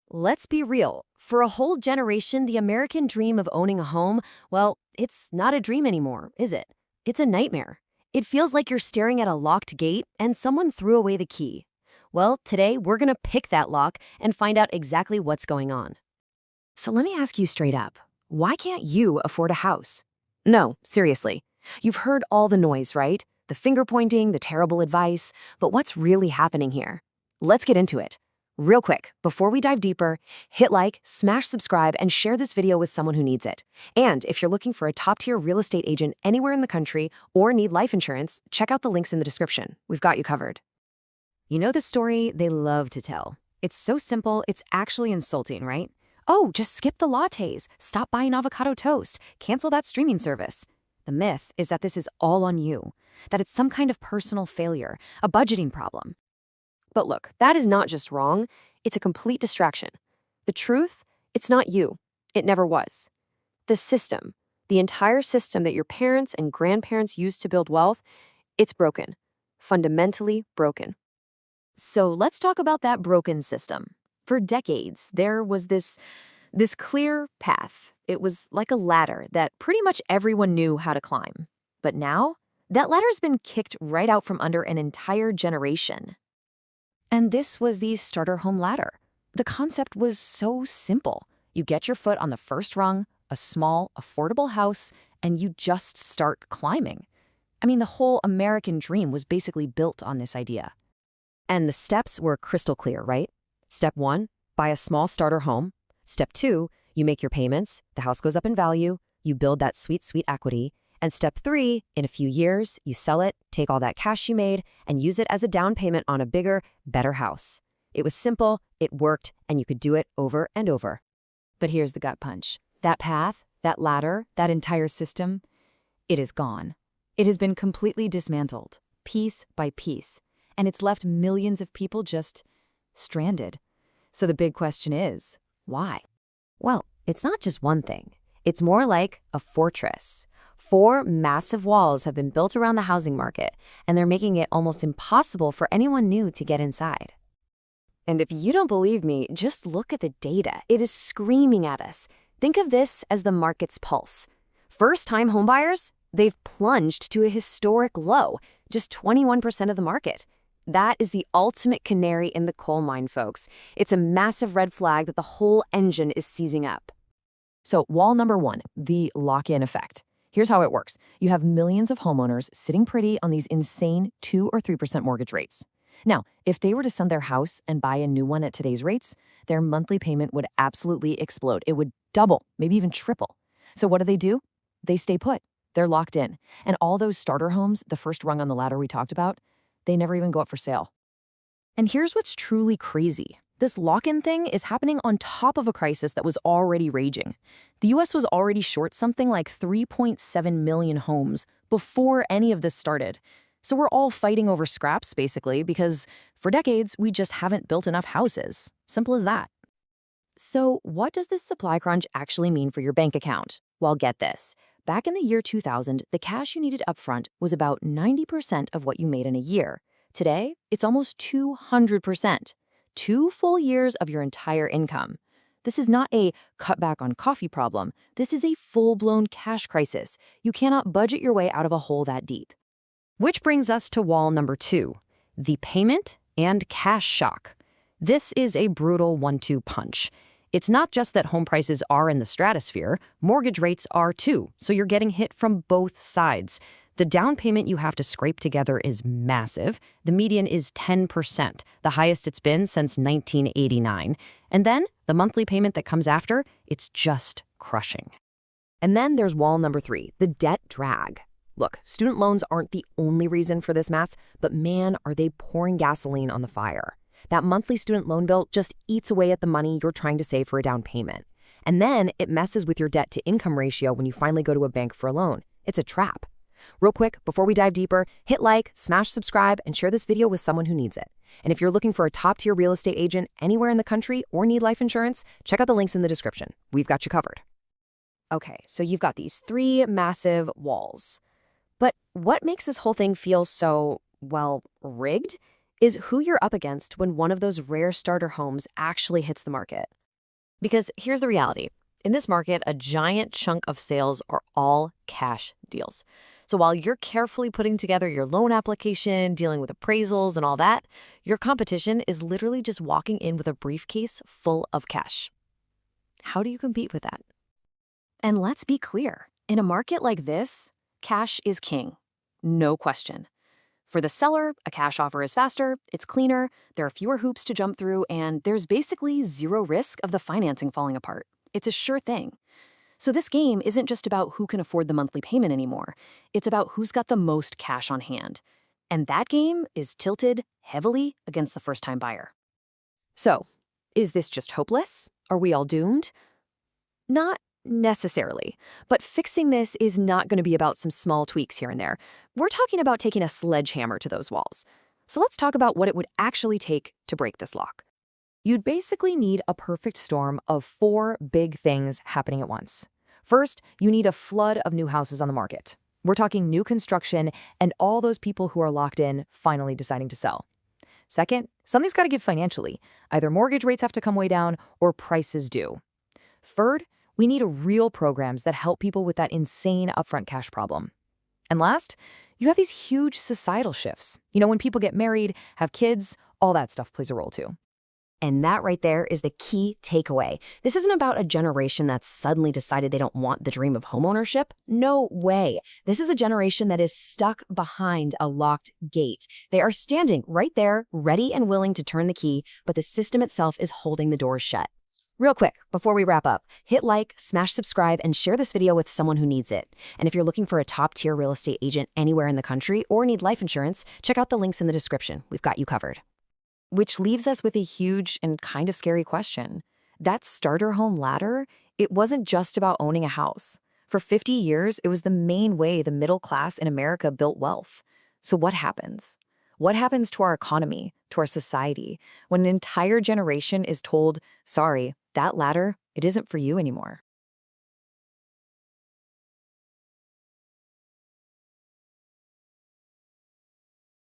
Let's be real. For a whole generation, the American dream of owning a home, well, it's not a dream anymore, is it? It's a nightmare. It feels like you're staring at a locked gate and someone threw away the key. Well, today we're going to pick that lock and find out exactly what's going on. So let me ask you straight up. Why can't you afford a house? No, seriously. You've heard all the noise, right? The finger pointing, the terrible advice. But what's really happening here? Let's get into it. Real quick, before we dive deeper, hit like, smash subscribe, and share this video with someone who needs it. And if you're looking for a top-tier real estate agent anywhere in the country or need life insurance, check out the links in the description. We've got you covered. You know the story they love to tell. It's so simple, it's actually insulting, right? Oh, just skip the lattes, stop buying avocado toast, cancel that streaming service. The myth is that this is all on you, that it's some kind of personal failure, a budgeting problem. But look, that is not just wrong, it's a complete distraction. The truth, it's not you. It never was. The system, the entire system that your parents and grandparents used to build wealth, it's broken. Fundamentally broken. So let's talk about that broken system. For decades, there was this clear path. It was like a ladder that pretty much everyone knew how to climb. But now, that ladder's been kicked right out from under an entire generation. And this was the starter home ladder. The concept was so simple. You get your foot on the first rung, a small, affordable house, and you just start climbing. I mean, the whole American dream was basically built on this idea. And the steps were crystal clear, right? Step 1, buy a small starter home. Step 2, you make your payments, the house goes up in value, you build that sweet, sweet equity. And step 3, in a few years, you sell it, take all that cash you made, and use it as a down payment on a bigger, better house. It was simple, it worked, and you could do it over and over. But here's the gut punch. That path, that ladder, that entire system, it is gone. It has been completely dismantled, piece by piece, and it's left millions of people just stranded. So the big question is, why? Well, it's not just one thing. It's more like a fortress. 4 massive walls have been built around the housing market, and they're making it almost impossible for anyone new to get inside. And if you don't believe me, just look at the data. It is screaming at us. Think of this as the market's pulse. First-time homebuyers, they've plunged to a historic low, just 21% of the market. That is the ultimate canary in the coal mine, folks. It's a massive red flag that the whole engine is seizing up. So wall number 1, the lock-in effect. Here's how it works. You have millions of homeowners sitting pretty on these insane 2 or 3% mortgage rates. Now, if they were to sell their house and buy a new one at today's rates, their monthly payment would absolutely explode. It would double, maybe even triple. So what do? They stay put. They're locked in. And all those starter homes, the first rung on the ladder we talked about, they never even go up for sale. And here's what's truly crazy. This lock-in thing is happening on top of a crisis that was already raging. The US was already short something like 3.7 million homes before any of this started. So we're all fighting over scraps, basically, because for decades, we just haven't built enough houses. Simple as that. So what does this supply crunch actually mean for your bank account? Well, get this. Back in the year 2000, the cash you needed upfront was about 90% of what you made in a year. Today, it's almost 200%. 2 full years of your entire income. This is not a cutback on coffee problem. This is a full-blown cash crisis. You cannot budget your way out of a hole that deep. Which brings us to wall number 2, the payment and cash shock. This is a brutal 1-2 punch. It's not just that home prices are in the stratosphere, mortgage rates are too, so you're getting hit from both sides. The down payment you have to scrape together is massive. The median is 10%, the highest it's been since 1989. And then the monthly payment that comes after, it's just crushing. And then there's wall number 3, the debt drag. Look, student loans aren't the only reason for this mess, but man, are they pouring gasoline on the fire. That monthly student loan bill just eats away at the money you're trying to save for a down payment. And then it messes with your debt-to-income ratio when you finally go to a bank for a loan. It's a trap. Real quick, before we dive deeper, hit like, smash subscribe, and share this video with someone who needs it. And if you're looking for a top-tier real estate agent anywhere in the country or need life insurance, check out the links in the description. We've got you covered. Okay, so you've got these 3 massive walls. But what makes this whole thing feel so, well, rigged is who you're up against when one of those rare starter homes actually hits the market. Because here's the reality. In this market, a giant chunk of sales are all cash deals. So while you're carefully putting together your loan application, dealing with appraisals and all that, your competition is literally just walking in with a briefcase full of cash. How do you compete with that? And let's be clear, in a market like this, cash is king. No question. For the seller, a cash offer is faster, it's cleaner, there are fewer hoops to jump through, and there's basically zero risk of the financing falling apart. It's a sure thing. So this game isn't just about who can afford the monthly payment anymore. It's about who's got the most cash on hand. And that game is tilted heavily against the first-time buyer. So, is this just hopeless? Are we all doomed? Not necessarily, but fixing this is not going to be about some small tweaks here and there. We're talking about taking a sledgehammer to those walls. So let's talk about what it would actually take to break this lock. You'd basically need a perfect storm of 4 big things happening at once. First, you need a flood of new houses on the market. We're talking new construction and all those people who are locked in finally deciding to sell. Second, something's got to give financially. Either mortgage rates have to come way down or prices do. Third, we need real programs that help people with that insane upfront cash problem. And last, you have these huge societal shifts. When people get married, have kids, all that stuff plays a role too. And that right there is the key takeaway. This isn't about a generation that's suddenly decided they don't want the dream of homeownership. No way. This is a generation that is stuck behind a locked gate. They are standing right there, ready and willing to turn the key, but the system itself is holding the doors shut. Real quick, before we wrap up, hit like, smash subscribe, and share this video with someone who needs it. And if you're looking for a top-tier real estate agent anywhere in the country or need life insurance, check out the links in the description. We've got you covered. Which leaves us with a huge and kind of scary question. That starter home ladder, it wasn't just about owning a house. For 50 years, it was the main way the middle class in America built wealth. So what happens? What happens to our economy, to our society, when an entire generation is told, sorry, that ladder, it isn't for you anymore?